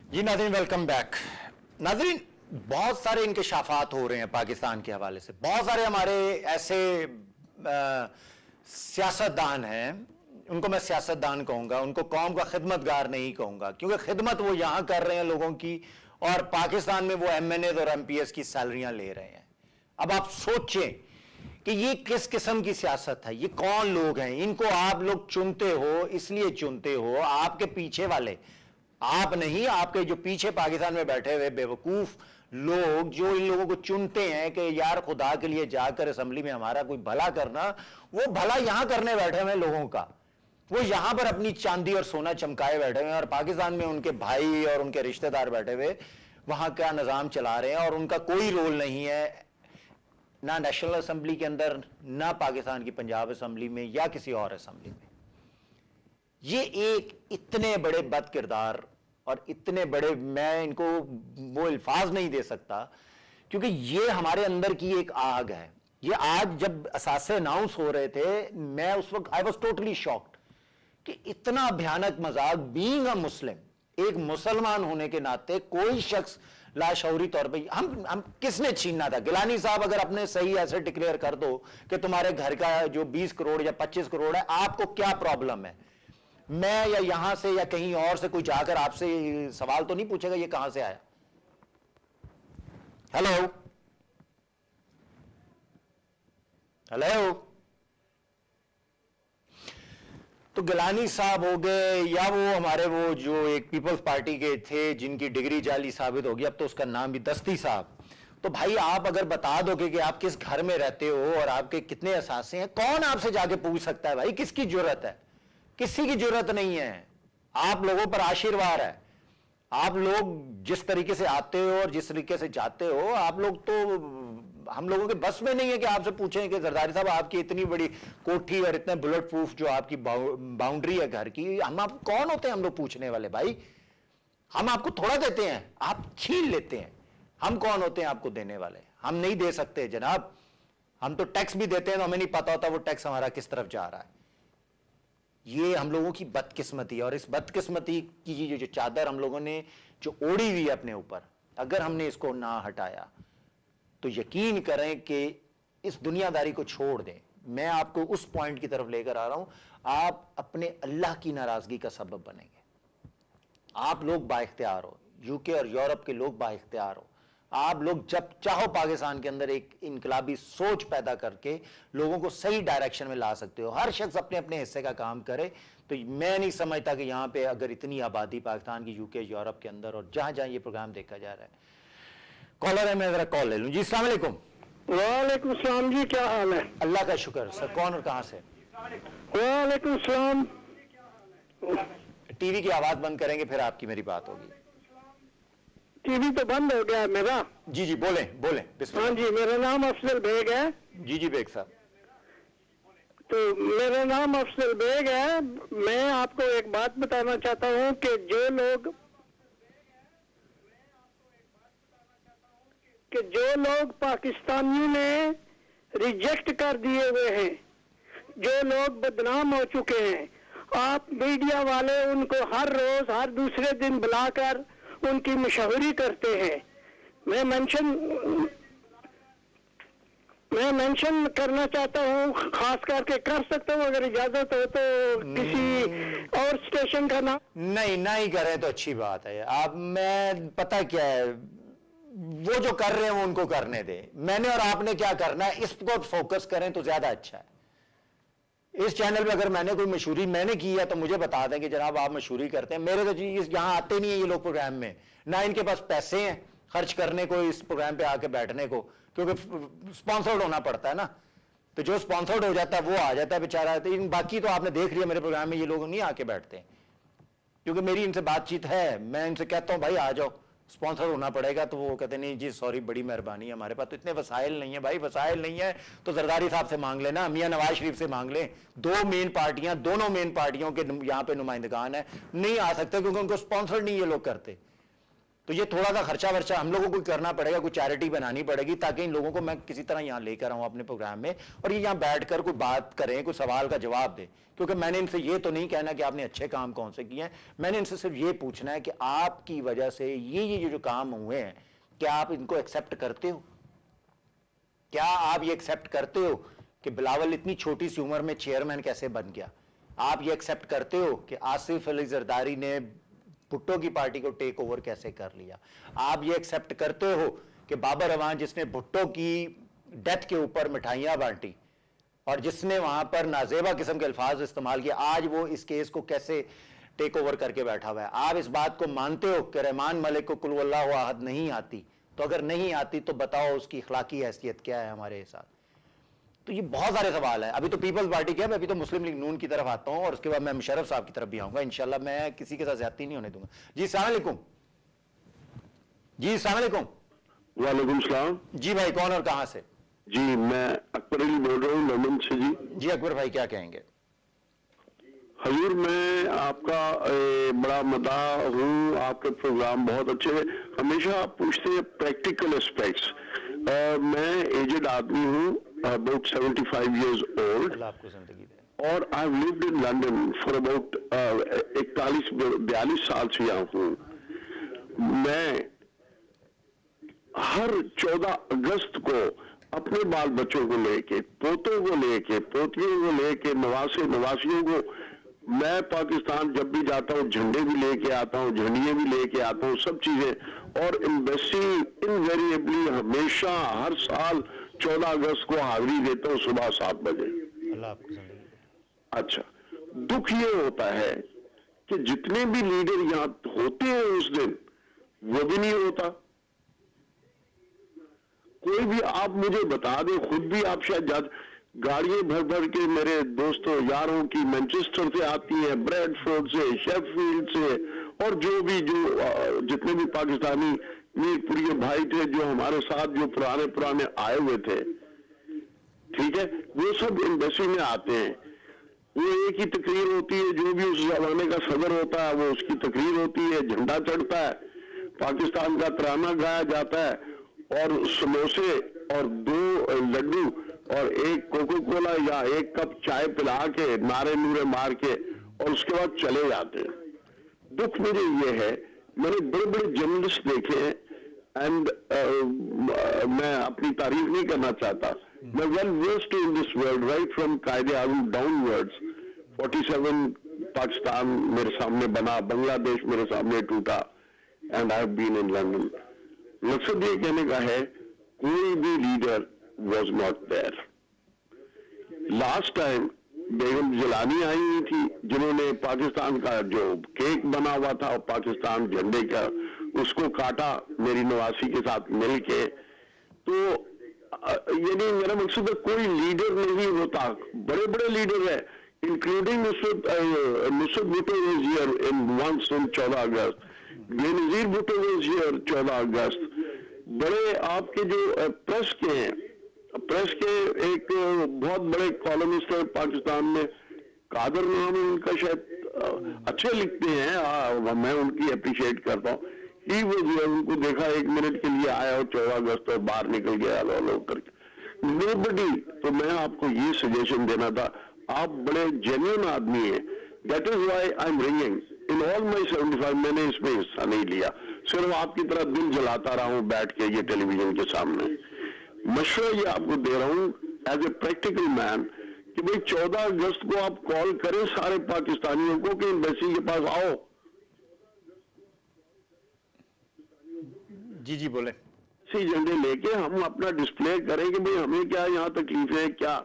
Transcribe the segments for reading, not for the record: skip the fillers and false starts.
जी नाज़रीन, welcome back. नाज़रीन, बहुत सारे इंकशाफात हो रहे हैं पाकिस्तान के हवाले से। बहुत सारे हमारे ऐसे सियासतदान हैं, उनको मैं सियासतदान कहूँगा, उनको कौम का खिदमतगार नहीं कहूँगा, क्योंकि खिदमत वो यहाँ कर रहे हैं लोगों की, और पाकिस्तान में वो MNAs और MPs की सैलरियाँ ले रहे हैं। अब आप सोचें कि ये किस किस्म की सियासत है, ये कौन लोग हैं, इनको आप लोग चुनते हो, इसलिए चुनते हो, आपके पीछे वाले, आप नहीं, आपके जो पीछे पाकिस्तान में बैठे हुए बेवकूफ लोग जो इन लोगों को चुनते हैं कि यार खुदा के लिए जाकर असेंबली में हमारा कोई भला करना, वो भला यहां करने बैठे हुए लोगों का, वो यहां पर अपनी चांदी और सोना चमकाए बैठे हुए हैं, और पाकिस्तान में उनके भाई और उनके रिश्तेदार बैठे हुए वहां का निजाम चला रहे हैं, और उनका कोई रोल नहीं है ना नेशनल असेंबली के अंदर, ना पाकिस्तान की पंजाब असेंबली में या किसी और असेंबली में। ये एक इतने बड़े बद किरदार और इतने बड़े, मैं इनको वो अल्फाज नहीं दे सकता, क्योंकि ये हमारे अंदर की एक आग है। ये आज जब असासे अनाउंस हो रहे थे, मैं उस वक्त आई वॉज टोटली शॉक्ड कि इतना भयानक मजाक, बीइंग अ मुस्लिम, एक मुसलमान होने के नाते कोई शख्स लाशौरी तौर पे, हम किसने छीनना था? गिलानी साहब अगर अपने सही ऐसे डिक्लेयर कर दो कि तुम्हारे घर का जो 20 करोड़ या 25 करोड़ है, आपको क्या प्रॉब्लम है? मैं या यहां से या कहीं और से कोई जाकर आपसे सवाल तो नहीं पूछेगा ये कहां से आया? Hello hello. तो गिलानी साहब हो गए, या वो हमारे वो जो एक पीपल्स पार्टी के थे जिनकी डिग्री जाली साबित होगी, अब तो उसका नाम भी दस्ती साहब। तो भाई आप अगर बता दोगे कि आप किस घर में रहते हो और आपके कितने असासे हैं, कौन आपसे जाके पूछ सकता है? भाई किसकी जरूरत है? किसी की जरूरत नहीं है। आप लोगों पर आशीर्वाद है। आप लोग जिस तरीके से आते हो और जिस तरीके से जाते हो, आप लोग तो, हम लोगों के बस में नहीं है कि आपसे पूछें कि जरदारी साहब आपकी इतनी बड़ी कोठी और इतने बुलेट प्रूफ जो आपकी बाउंड्री है घर की, हम आप कौन होते हैं हम लोग पूछने वाले? भाई हम आपको थोड़ा देते हैं, आप छीन लेते हैं। हम कौन होते हैं आपको देने वाले? हम नहीं दे सकते जनाब। हम तो टैक्स भी देते हैं तो हमें नहीं पता होता वो टैक्स हमारा किस तरफ जा रहा है। ये हम लोगों की बदकिस्मती है, और इस बदकिस्मती की जो चादर हम लोगों ने जो ओढ़ी हुई है अपने ऊपर, अगर हमने इसको ना हटाया तो यकीन करें कि इस दुनियादारी को छोड़ दें। मैं आपको उस पॉइंट की तरफ लेकर आ रहा हूं, आप अपने अल्लाह की नाराजगी का सबब बनेंगे। आप लोग बाइख्तियार हो, यूके और यूरोप के लोग बाइख्तियार हो। आप लोग जब चाहो पाकिस्तान के अंदर एक इनकलाबी सोच पैदा करके लोगों को सही डायरेक्शन में ला सकते हो। हर शख्स अपने अपने हिस्से का काम करे। तो मैं नहीं समझता कि यहां पे अगर इतनी आबादी पाकिस्तान की, यूके, यूरोप के अंदर और जहां जहां ये प्रोग्राम देखा जा रहा है। कॉलर है, मैं जरा कॉल ले लूं। जी अस्सलाम वालेकुम। वालेकुम सलाम जी, क्या हाल है? अल्लाह का शुक्र। सर कौन और कहां से? वालेकुम सलाम। टीवी की आवाज बंद करेंगे फिर आपकी मेरी बात होगी। टीवी तो बंद हो गया है मेरा। जी जी बोले बोले। हाँ जी, मेरा नाम अफजल बेग है। जी जी बेग साहब। तो मेरा नाम अफजल बेग है। मैं आपको एक बात बताना चाहता हूँ कि जो लोग पाकिस्तानियों ने रिजेक्ट कर दिए हुए हैं, जो लोग बदनाम हो चुके हैं, आप मीडिया वाले उनको हर रोज हर दूसरे दिन बुलाकर उनकी मशहूरी करते हैं। मैं मेंशन करना चाहता हूँ, खास करके कर सकता हूँ अगर इजाजत हो तो, किसी और स्टेशन का नाम। नहीं करें तो अच्छी बात है। आप, मैं पता क्या है, वो जो कर रहे हैं वो उनको करने दें। मैंने और आपने क्या करना है, इस पर फोकस करें तो ज्यादा अच्छा है। इस चैनल पे अगर मैंने कोई मशहूरी मैंने की है तो मुझे बता दें कि जनाब आप मशहूरी करते हैं। मेरे तो जी यहाँ आते नहीं है ये लोग प्रोग्राम में, ना इनके पास पैसे हैं खर्च करने को इस प्रोग्राम पे आके बैठने को, क्योंकि स्पॉन्सर्ड होना पड़ता है ना। तो जो स्पॉन्सर्ड हो जाता है वो आ जाता है बेचारा। तो बाकी तो आपने देख लिया मेरे प्रोग्राम में ये लोग नहीं आके बैठते, क्योंकि मेरी इनसे बातचीत है। मैं इनसे कहता हूँ भाई आ जाओ, स्पॉन्सर होना पड़ेगा, तो वो कहते नहीं जी सॉरी बड़ी मेहरबानी, हमारे पास तो इतने वसाइल नहीं है। भाई वसाइल नहीं है तो जरदारी साहब से मांग लेना, मियां नवाज शरीफ से मांग लें। दोनों मेन पार्टियों के यहाँ पे नुमाइंदगान है, नहीं आ सकते क्योंकि उनको स्पॉन्सर नहीं ये लोग करते। तो ये थोड़ा सा खर्चा वर्चा हम लोगों को करना पड़ेगा, कोई चैरिटी बनानी पड़ेगी ताकि इन लोगों को मैं किसी तरह यहाँ लेकर आऊँ अपने प्रोग्राम में और ये यहाँ बैठकर कोई बात करें, कोई सवाल का जवाब दे। क्योंकि मैंने इनसे ये तो नहीं कहना कि आपने अच्छे काम कौन से किए हैं, मैंने इनसे सिर्फ ये पूछना है कि आपकी वजह से ये जो काम हुए हैं, क्या आप इनको एक्सेप्ट करते हो? क्या आप ये एक्सेप्ट करते हो कि बिलावल इतनी छोटी सी उम्र में चेयरमैन कैसे बन गया? आप ये एक्सेप्ट करते हो कि आसिफ अली जरदारी ने भुट्टो की पार्टी को टेक ओवर कैसे कर लिया? आप ये एक्सेप्ट करते हो कि बाबर अवान जिसने भुट्टो की डेथ के ऊपर मिठाइयां बांटी और जिसने वहां पर नाजेबा किस्म के अल्फाज इस्तेमाल किए, आज वो इस केस को कैसे टेक ओवर करके बैठा हुआ है? आप इस बात को मानते हो कि रहमान मलिक को कुल वल्लाहु अहद नहीं आती? तो अगर नहीं आती तो बताओ उसकी अखलाकी हैसियत क्या है हमारे साथ? तो ये बहुत सारे सवाल है। अभी तो पीपल्स पार्टी के, अभी तो मुस्लिम लीग नून की तरफ आता हूं और उसके बाद मैं मुशर्रफ साहब की तरफ भी आऊंगा इंशाल्लाह। मैं किसी के साथ ज्यादती नहीं होने दूंगा। जी अस्सलाम वालेकुम। जी अस्सलाम वालेकुम। वालेकुम सलाम। जी भाई, कौन और कहां से? जी मैं अकबर अली बोल रहा हूँ लंदन से। जी अकबर भाई, क्या कहेंगे? हजूर, मैं आपका बड़ा मदाह हूँ, आपके प्रोग्राम बहुत अच्छे हैं। हमेशा आप पूछते हैं प्रैक्टिकल एस्पेक्ट्स। मैं एजेड आदमी हूँ, अबाउट 75 years old, आपको जिंदगी दे। और I lived in London for about 41-42 साल से यहाँ हूँ। मैं हर 14 अगस्त को अपने बाल बच्चों को लेके, पोतों को लेके, पोतियों को लेके, नवासियों को, मैं पाकिस्तान जब भी जाता हूँ झंडे भी लेके आता हूँ, झंडियां भी लेके आता हूँ, सब चीजें। और एम्बेसी इनवेरिएबली हमेशा हर साल 14 अगस्त को हाजिरी देता हूँ सुबह 7 बजे। अल्लाह आपको जिंदगी दे। अच्छा, दुख ये होता है कि जितने भी लीडर यहाँ होते हैं उस दिन वो भी नहीं होता। कोई भी आप मुझे बता दे, खुद भी आप शायद गाड़ियां भर भर के मेरे दोस्तों यारों की मैनचेस्टर से आती है, ब्रैडफोर्ड से, शेफील्ड से, और जो जितने भी पाकिस्तानी मीरपुरी भाई थे जो हमारे साथ जो पुराने आए हुए थे, ठीक है, वो सब एम्बेसी में आते हैं। वो एक ही तकरीर होती है, जो भी उस जमाने का सदर होता है वो उसकी तकरीर होती है, झंडा चढ़ता है, पाकिस्तान का तराना गाया जाता है, और समोसे और 2 लड्डू और एक कोको कोला या एक कप चाय पिला के, नारे नूरे मार के, और उसके बाद चले जाते हैं। दुख मुझे ये है, मैंने बड़े बड़े जर्नलिस्ट देखे हैं, एंड मैं अपनी तारीफ नहीं करना चाहता, मैं well versed in this world, right from कायदे आज़म डाउनवर्ड्स। 47 पाकिस्तान मेरे सामने बना, बांग्लादेश मेरे सामने टूटा, and I have been in London. मकसद ये कहने का है, कोई भी leader was not there. Last time Begum Jilani आई हुई थी, जिन्होंने पाकिस्तान का जो केक बना हुआ था और पाकिस्तान झंडे का, उसको काटा मेरी नवासी के साथ मिलके। तो यानी मेरा मकसद है कोई लीडर नहीं होता, बड़े बड़े लीडर है, including Nusrat Bhutto was here in once on 14 August, Benazir Bhutto was here 14 August. बड़े आपके जो प्रेस के हैं, प्रेस के एक बहुत बड़े कॉलमिस्ट है पाकिस्तान में, कादर नाम है उनका, शायद अच्छे लिखते हैं, मैं उनकी अप्रिशिएट करता हूँ। ही वो उनको देखा 1 मिनट के लिए आया और 14 अगस्त और बाहर निकल गया लो करके। नोबडी। तो मैं आपको ये सजेशन देना था, आप बड़े जेन्युइन आदमी हैं, that is why I am ringing in all my 75। मैंने इसमें हिस्सा नहीं लिया, सिर्फ आपकी तरह दिल जलाता रहा हूं बैठ के ये टेलीविजन के सामने। मशवरा ये आपको दे रहा हूं एज ए प्रैक्टिकल मैन कि भाई 14 अगस्त को आप कॉल करें सारे पाकिस्तानियों को कि एम्बेसी के पास आओ। जी बोले। इसी झंडे लेके हम अपना डिस्प्ले करें कि भाई हमें क्या यहाँ तकलीफ है क्या।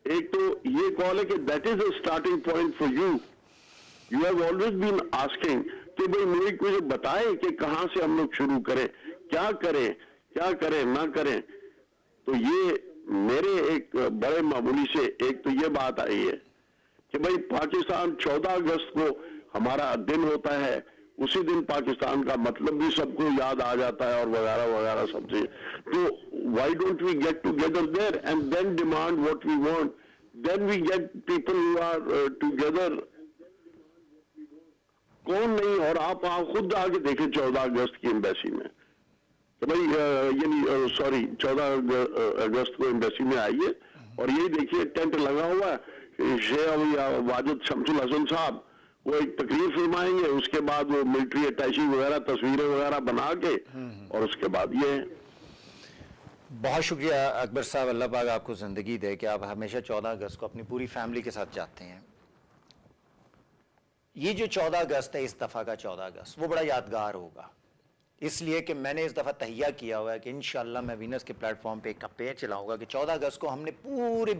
एक तो ये कॉल है कि that is a starting point for you. You have always been asking कि भाई मुझे बताए कि कहां से हम लोग शुरू करें, क्या करें ना करें। तो ये मेरे एक बड़े मामूली से एक तो ये बात आई है कि भाई पाकिस्तान 14 अगस्त को हमारा दिन होता है, उसी दिन पाकिस्तान का मतलब भी सबको याद आ जाता है और वगैरह वगैरह सब चीज। तो why don't we get together there and then demand what we want, then we get people who are together. कौन नहीं। और आप खुद आके देखें 14 अगस्त की एम्बेसी में, तो भाई यानी सॉरी 14 अगस्त को एम्बेसी में आइए और यही देखिए टेंट लगा हुआ है। शेख वाजिद शमसुल हसन साहब वो एक तकरीर फरमाएंगे, उसके बाद वो मिलिट्री अटैची वगैरह तस्वीरें वगैरह बना के और उसके बाद ये है। बहुत शुक्रिया अकबर साहब, अल्लाह पाक आपको ज़िंदगी दे कि आप हमेशा 14 अगस्त को अपनी पूरी फैमिली के साथ जाते हैं। ये जो 14 अगस्त है, इस दफ़ा का 14 अगस्त वो बड़ा यादगार होगा, इसलिए कि मैंने इस दफ़ा तहिया किया हुआ है कि इंशाअल्लाह मैं वीनस के प्लेटफॉर्म पे एक कैंपेन चलाऊंगा कि 14 अगस्त को हमने पूरी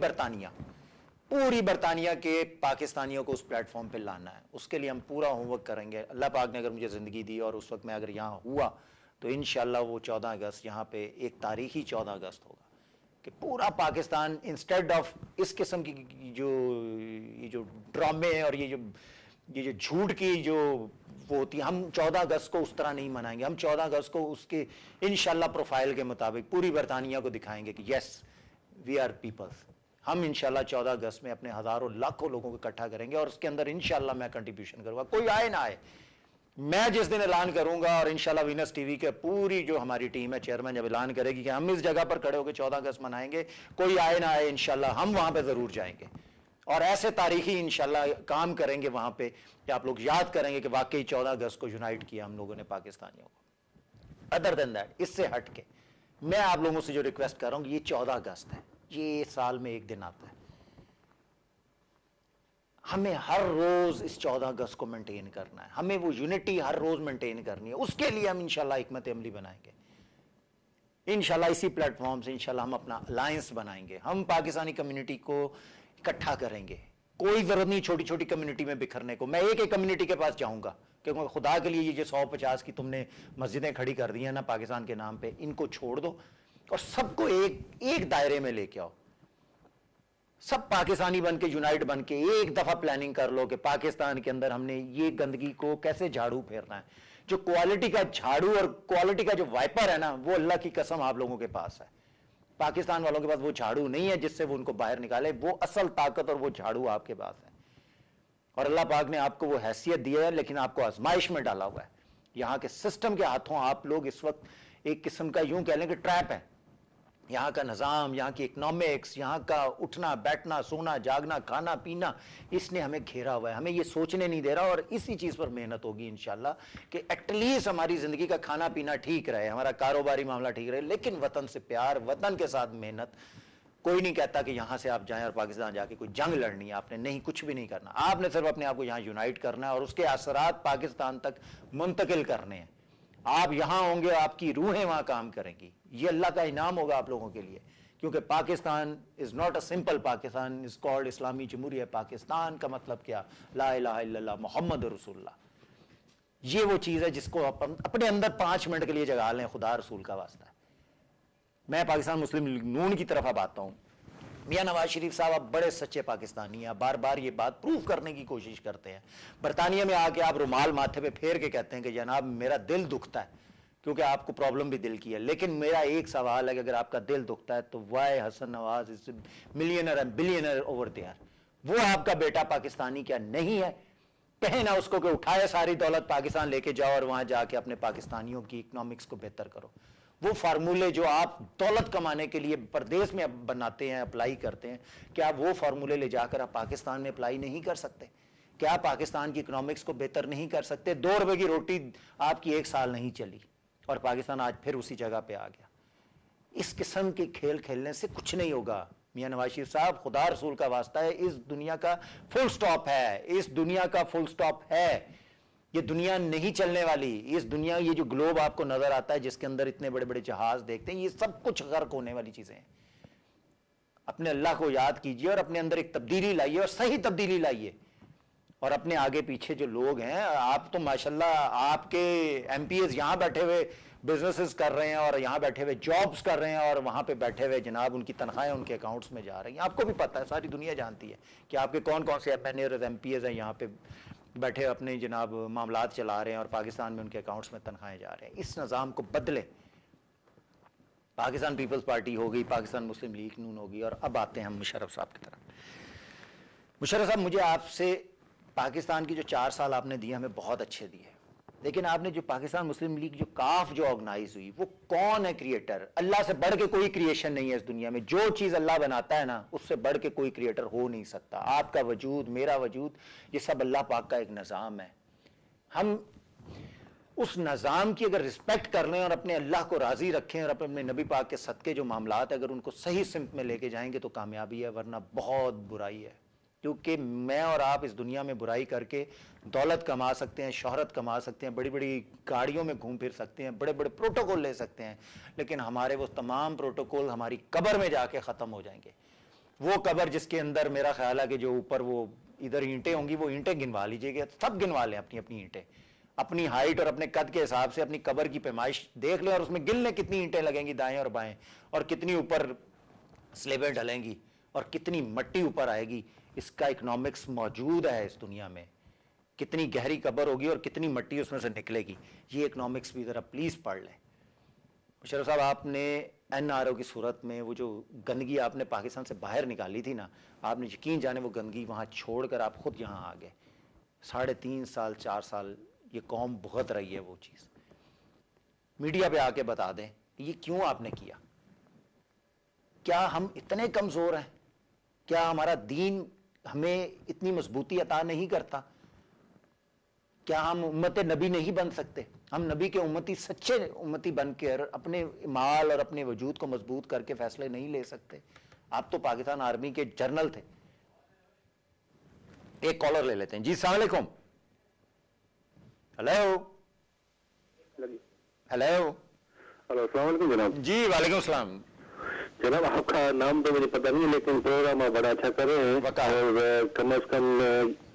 बरतानिया के पाकिस्तानियों को उस प्लेटफॉर्म पे लाना है। उसके लिए हम पूरा होमवर्क करेंगे। अल्लाह पाक ने अगर मुझे ज़िंदगी दी और उस वक्त मैं अगर यहाँ हुआ तो इंशाअल्लाह वो 14 अगस्त यहाँ पे एक तारीखी 14 अगस्त होगा कि पूरा पाकिस्तान इंस्टेड ऑफ इस किस्म की ये जो ड्रामे हैं और ये जो झूठ की जो वो होती है, हम 14 अगस्त को उस तरह नहीं मनाएंगे। हम 14 अगस्त को उसके इंशाल्लाह प्रोफाइल के मुताबिक पूरी बरतानिया को दिखाएंगे कि यस वी आर पीपल्स। हम इंशाल्लाह 14 अगस्त में अपने हजारों लाखों लोगों को इकट्ठा करेंगे और उसके अंदर इंशाल्लाह मैं कंट्रीब्यूशन करूंगा, कोई आए ना आए। मैं जिस दिन ऐलान करूंगा और इंशाल्लाह वीनस टीवी के पूरी जो हमारी टीम है, चेयरमैन जब ऐलान करेगी कि हम इस जगह पर खड़े होकर 14 अगस्त मनाएंगे, कोई आए ना आए इंशाल्लाह हम वहां पर जरूर जाएंगे और ऐसे तारीखी इंशाल्लाह काम करेंगे वहां पे कि आप लोग याद करेंगे कि वाकई 14 अगस्त को यूनाइट किया हम लोगों ने पाकिस्तानियों को। अदर देन दैट, इससे हट के मैं आप लोगों से जो रिक्वेस्ट कर रहा हूं, ये 14 अगस्त है, ये साल में एक दिन आता है। हमें हर रोज इस 14 अगस्त को मेंटेन करना है, हमें वो यूनिटी हर रोज मेंटेन करनी है। उसके लिए हम इंशाल्लाह हिकमत अमली बनाएंगे, इंशाल्लाह इसी प्लेटफॉर्म से इंशाल्लाह हम अपना अलायंस बनाएंगे, हम पाकिस्तानी कम्युनिटी को इकट्ठा करेंगे। कोई जरूरत नहीं छोटी छोटी कम्युनिटी में बिखरने को। मैं एक एक कम्युनिटी के पास जाऊंगा क्योंकि खुदा के लिए ये जो 150 की तुमने मस्जिदें खड़ी कर दी हैं ना पाकिस्तान के नाम पे, इनको छोड़ दो और सबको एक दायरे में लेके आओ। सब पाकिस्तानी बन के यूनाइट बन के एक दफा प्लानिंग कर लो कि पाकिस्तान के अंदर हमने ये गंदगी को कैसे झाड़ू फेरना है। जो क्वालिटी का झाड़ू और क्वालिटी का जो वाइपर है ना, वो अल्लाह की कसम आप लोगों के पास है। पाकिस्तान वालों के पास वो झाड़ू नहीं है जिससे वो उनको बाहर निकाले, वो असल ताकत और वो झाड़ू आपके पास है। और अल्लाह पाक ने आपको वो हैसियत दी है, लेकिन आपको आजमाइश में डाला हुआ है। यहाँ के सिस्टम के हाथों आप लोग इस वक्त एक किस्म का यूं कह लें कि ट्रैप है। यहाँ का निज़ाम, यहाँ की इकोनॉमिक्स, यहाँ का उठना बैठना सोना जागना खाना पीना, इसने हमें घेरा हुआ है, हमें ये सोचने नहीं दे रहा। और इसी चीज़ पर मेहनत होगी इंशाल्लाह कि एटलीस्ट हमारी ज़िंदगी का खाना पीना ठीक रहे, हमारा कारोबारी मामला ठीक रहे, लेकिन वतन से प्यार, वतन के साथ मेहनत। कोई नहीं कहता कि यहाँ से आप जाएं और पाकिस्तान जाके कोई जंग लड़नी है, आपने नहीं, कुछ भी नहीं करना। आपने सिर्फ अपने आप को यहाँ यूनाइट करना है और उसके असरात पाकिस्तान तक मुंतकिल करने हैं। आप यहां होंगे, आपकी रूहें वहां काम करेंगी, ये अल्लाह का इनाम होगा आप लोगों के लिए। क्योंकि Pakistan is not a simple Pakistan, is called इस्लामी जमहूरिया पाकिस्तान। का मतलब क्या? ला इलाहा इल्लल्लाह मोहम्मद रसूलुल्लाह। ये वो चीज है जिसको आप अपने अंदर 5 मिनट के लिए जगा लें, खुदा रसूल का वास्ता है। मैं पाकिस्तान मुस्लिम लीग नून की तरफ अब आता हूं। मियां नवाज शरीफ साहब आप बड़े सच्चे पाकिस्तानी हैं, बार बार ये बात प्रूव करने की कोशिश करते हैं। बरतानिया में आके आप रुमाल माथे पे फेर के कहते हैं कि जनाब मेरा दिल दुखता है, क्योंकि आपको प्रॉब्लम भी दिल की है। लेकिन मेरा एक सवाल है कि अगर आपका दिल दुखता है तो why Hasan Nawaz is millionaire and billionaire over there? वो आपका बेटा पाकिस्तानी क्या नहीं है? कहे ना उसको कि उठाए सारी दौलत पाकिस्तान लेके जाओ और वहां जाके अपने पाकिस्तानियों की इकोनॉमिक्स को बेहतर करो। वो फार्मूले जो आप दौलत कमाने के लिए परदेश में बनाते हैं, अप्लाई करते हैं, क्या वो फार्मूले ले जाकर आप पाकिस्तान में अप्लाई नहीं कर सकते? क्या पाकिस्तान की इकोनॉमिक्स को बेहतर नहीं कर सकते? 2 रुपए की रोटी आपकी 1 साल नहीं चली और पाकिस्तान आज फिर उसी जगह पे आ गया। इस किस्म के खेल खेलने से कुछ नहीं होगा। मियां नवाज शरीफ साहब, खुदा रसूल का वास्ता है, इस दुनिया का फुल स्टॉप है, इस दुनिया का फुल स्टॉप है। ये दुनिया नहीं चलने वाली। इस दुनिया, ये जो ग्लोब आपको नजर आता है जिसके अंदर इतने बड़े बड़े जहाज देखते हैं, ये सब कुछ गर्क होने वाली चीजें हैं। अपने अल्लाह को याद कीजिए और अपने अंदर एक तब्दीली लाइए और सही तब्दीली लाइए। और अपने आगे पीछे जो लोग हैं, आप तो माशाल्लाह आपके एमपीएस यहां बैठे हुए बिजनेसेस कर रहे हैं और यहां बैठे हुए जॉब्स कर रहे हैं और वहां पे बैठे हुए जनाब उनकी तनख्वाहें उनके अकाउंट्स में जा रही हैं। आपको भी पता है, सारी दुनिया जानती है कि आपके कौन कौन से एमएनए और एमपीएस हैं यहाँ पे बैठे अपने जनाब मामलात चला रहे हैं और पाकिस्तान में उनके अकाउंट्स में तनख्वाहें जा रहे हैं। इस निज़ाम को बदले। पाकिस्तान पीपल्स पार्टी हो गई, पाकिस्तान मुस्लिम लीग नून होगी। और अब आते हैं हम मुशर्रफ साहब की तरफ। मुशर्रफ साहब, मुझे आपसे पाकिस्तान की जो 4 साल आपने दिए हमें बहुत अच्छे दिए, लेकिन आपने जो पाकिस्तान मुस्लिम लीग जो काफ जो ऑर्गेनाइज हुई, वो कौन है क्रिएटर? अल्लाह से बढ़ के कोई क्रिएशन नहीं है इस दुनिया में। जो चीज अल्लाह बनाता है ना, उससे बढ़ के कोई क्रिएटर हो नहीं सकता। आपका वजूद, मेरा वजूद, ये सब अल्लाह पाक का एक निज़ाम है। हम उस निज़ाम की अगर रिस्पेक्ट कर लें और अपने अल्लाह को राजी रखें और अपने नबी पाक के सदके जो मामलात है अगर उनको सही सिमत में लेके जाएंगे तो कामयाबी है, वरना बहुत बुराई है। क्योंकि मैं और आप इस दुनिया में बुराई करके दौलत कमा सकते हैं, शोहरत कमा सकते हैं, बड़ी बड़ी गाड़ियों में घूम फिर सकते हैं, बड़े बड़े प्रोटोकॉल ले सकते हैं, लेकिन हमारे वो तमाम प्रोटोकॉल हमारी कब्र में जाके ख़त्म हो जाएंगे। वो कब्र जिसके अंदर मेरा ख्याल है कि जो ऊपर वो इधर ईंटें होंगी, वो ईंटें गिनवा लीजिएगा, सब गिनवा लें अपनी अपनी ईंटें, अपनी हाइट और अपने कद के हिसाब से अपनी कब्र की पैमाइश देख लें और उसमें गिन लें कितनी ईंटें लगेंगी दाएं और बाएं, और कितनी ऊपर स्लेबें डलेंगी और कितनी मट्टी ऊपर आएगी। इसका इकोनॉमिक्स मौजूद है इस दुनिया में, कितनी गहरी कब्र होगी और कितनी मट्टी उसमें से निकलेगी। ये इकोनॉमिक्स भी ज़रा प्लीज़ पढ़ लें। मुशर्रफ साहब, आपने NRO की सूरत में वो जो गंदगी आपने पाकिस्तान से बाहर निकाली थी ना, आपने यकीन जाने वो गंदगी वहाँ छोड़कर आप खुद यहाँ आ गए। 3.5 साल 4 साल ये कौम भुगत रही है वो चीज़। मीडिया पे आके बता दें ये क्यों आपने किया। क्या हम इतने कमज़ोर हैं? क्या हमारा दीन हमें इतनी मजबूती अता नहीं करता? क्या हम उम्मत नबी नहीं बन सकते? हम नबी के उम्मती, सच्चे उम्मती बनकर अपने माल और अपने वजूद को मजबूत करके फैसले नहीं ले सकते? आप तो पाकिस्तान आर्मी के जनरल थे। एक कॉलर ले लेते हैं। जी अस्सलाम वालेकुम। हेलो हेलो हेलो, अस्सलाम वालेकुम जनाब। जी वालेकुम सलाम। जनाब, आपका नाम तो मुझे पता नहीं, लेकिन प्रोग्राम आप बड़ा अच्छा कर रहे हैं और कम अज कम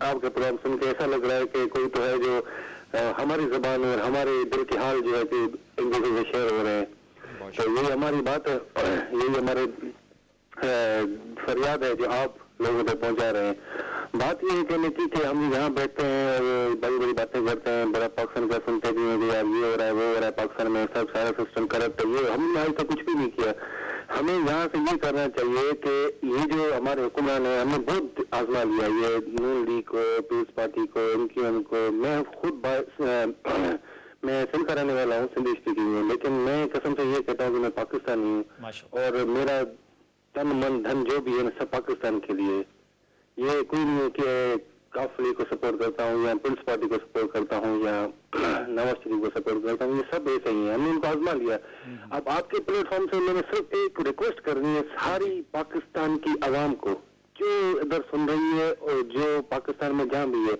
आपके प्रोग्राम सुन के ऐसा लग रहा है कि कोई तो है जो हमारी जबान और हमारे दिल के हाल जो है कि एक दूसरे से शेयर हो रहे हैं। तो यही हमारी बात है, यही हमारे फरियाद है जो आप लोगों तक पहुंचा रहे हैं। बात ये कहने की कि हम यहाँ बैठते हैं और बड़ी बड़ी बातें करते हैं, बड़ा पाकिस्तान का सुनते भी हैं कि यार ये हो रहा है वो हो रहा है, पाकिस्तान में सब सारा सिस्टम करप्ट है। ये हमने आज तक कुछ भी नहीं किया। हमें यहाँ से ये करना चाहिए कि ये जो हमारे हुक्मरान है, हमने बहुत आजमा लिया ये नून लीग को, पीपल्स पार्टी को, MQM को। मैं खुद मैं सिंध का रहने वाला हूँ, सिंधी स्पीकिंग हूँ, लेकिन मैं कसम से ये कहता हूँ कि मैं पाकिस्तानी हूँ और मेरा तन मन धन जो भी है सब पाकिस्तान के लिए। ये कोई नहीं है कि काफ लीग को सपोर्ट करता हूँ या पीपल्स पार्टी को सपोर्ट करता हूँ या नवाज शरीफ को सपोर्ट करता हूँ, ये सब ऐसे ही है। हमने उनको आजमा लिया। अब आपके प्लेटफॉर्म से मैंने सिर्फ एक रिक्वेस्ट करनी है सारी पाकिस्तान की आवाम को जो इधर सुन रही है और जो पाकिस्तान में जहाँ भी है,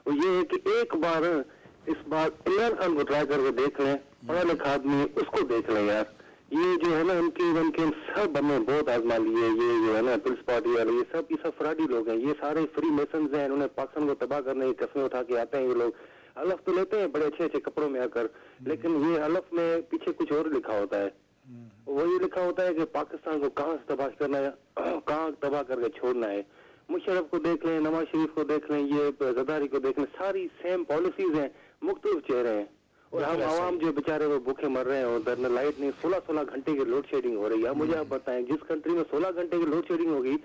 वो ये है कि एक बार इस बार इमरान खान को ट्राई करके देख लें, पढ़ा लिखा आदमी उसको देख लें यार। ये जो है ना उनके सब हमने बहुत आजमा लिए। ये जो है ना पीपल्स पार्टी वाले ये सब फ्रॉडी लोग हैं, ये सारे फ्री मेसन्स हैं। इन्होंने पाकिस्तान को तबाह करने की कसमें उठा के आते हैं। ये लोग हलफ तो लेते हैं बड़े अच्छे अच्छे कपड़ों में आकर, लेकिन ये हलफ में पीछे कुछ और लिखा होता है। वो ये लिखा होता है कि पाकिस्तान को कहाँ से तबाह करना है, कहाँ तबाह करके छोड़ना है। मुशर्रफ को देख लें, नवाज शरीफ को देख लें, ये जरदारी को देख लें, सारी सेम पॉलिसीज हैं, मुख्तलिफ चेहरे हैं। और हम आवाम जो बेचारे वो भूखे मर रहे हैं, उधर न लाइट नहीं, 16-16 घंटे की लोड शेडिंग हो रही है। मुझे आप बताएं, जिस कंट्री में 16 घंटे की लोड शेडिंग होगी,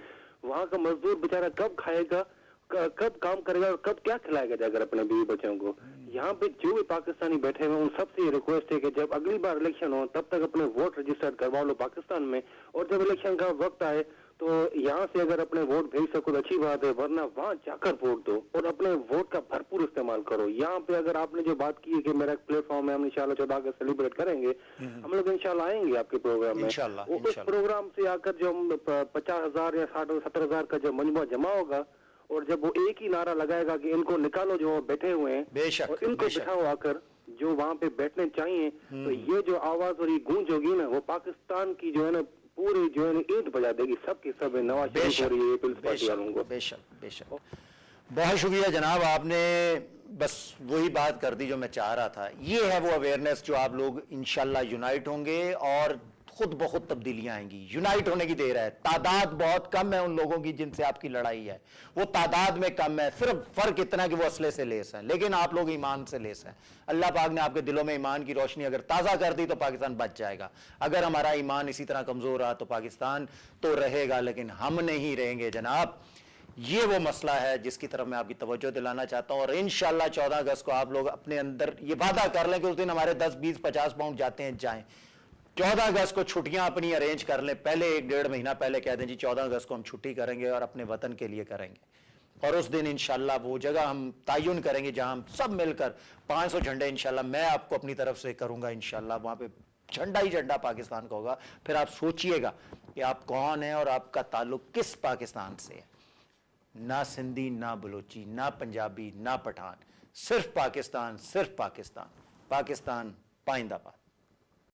वहाँ का मजदूर बेचारा कब खाएगा, कब काम करेगा और कब क्या खिलाएगा जाकर अपने बीवी बच्चों को। यहाँ पे जो भी पाकिस्तानी बैठे हुए उन सबसे ये रिक्वेस्ट है कि जब अगली बार इलेक्शन हो तब तक अपने वोट रजिस्टर्ड करवा लो पाकिस्तान में, और जब इलेक्शन का वक्त आए तो यहाँ से अगर अपने वोट भेज सको तो अच्छी बात है, वरना वहाँ जाकर वोट दो और अपने वोट का भरपूर इस्तेमाल करो। यहाँ पे अगर आपने जो बात की है कि मेरा प्लेटफॉर्म है, हम इंशाल्लाह 14 अगस्त सेलिब्रेट करेंगे, हम लोग इंशाल्लाह आएंगे आपके प्रोग्राम में। उस प्रोग्राम से आकर जो 50,000 या 60-70,000 का जो मजमूआ जमा होगा, और जब वो एक ही नारा लगाएगा कि इनको निकालो जो बैठे हुए हैं और इनको बिठाओ आकर जो वहाँ पे बैठने चाहिए, तो ये जो आवाज और ये गूंज होगी ना, वो पाकिस्तान की जो है ना पूरी जो है ईंट बजा देगी सबके सब नवाज शरीफ और ये पीपल्स पार्टी वालों को। बेशक बहुत शुक्रिया जनाब, आपने बस वही बात कर दी जो मैं चाह रहा था। ये है वो अवेयरनेस जो आप लोग इंशाल्लाह यूनाइट होंगे और खुद बहुत तब्दीलियां आएंगी। यूनाइट होने की देर है। तादाद बहुत कम है उन लोगों की जिनसे आपकी लड़ाई है, वो तादाद में कम है, सिर्फ फर्क इतना कि वो असले से लेस है, लेकिन आप लोग ईमान से लेस हैं। अल्लाह पाक ने आपके दिलों में ईमान की रोशनी अगर ताज़ा कर दी तो पाकिस्तान बच जाएगा। अगर हमारा ईमान इसी तरह कमज़ोर रहा तो पाकिस्तान तो रहेगा, लेकिन हम नहीं रहेंगे जनाब। ये वो मसला है जिसकी तरफ मैं आपकी तवज्जो दिलाना चाहता हूं। और इंशाल्लाह 14 अगस्त को आप लोग अपने अंदर ये वादा कर लें कि उस दिन हमारे 10, 20, 50 पाउंड जाते हैं जाएं। 14 अगस्त को छुट्टियां अपनी अरेंज कर लें, पहले 1-1.5 महीना पहले कह दें जी 14 अगस्त को हम छुट्टी करेंगे और अपने वतन के लिए करेंगे। और उस दिन इंशाल्लाह वो जगह हम तयन करेंगे जहां हम सब मिलकर 500 झंडे इंशाल्लाह मैं आपको अपनी तरफ से करूंगा, इंशाल्लाह वहां पे झंडा ही झंडा पाकिस्तान का होगा। फिर आप सोचिएगा कि आप कौन हैं और आपका ताल्लुक किस पाकिस्तान से है। ना सिंधी, ना बलोची, ना पंजाबी, ना पठान, सिर्फ पाकिस्तान, सिर्फ पाकिस्तान। पाकिस्तान पाइंदाबाद।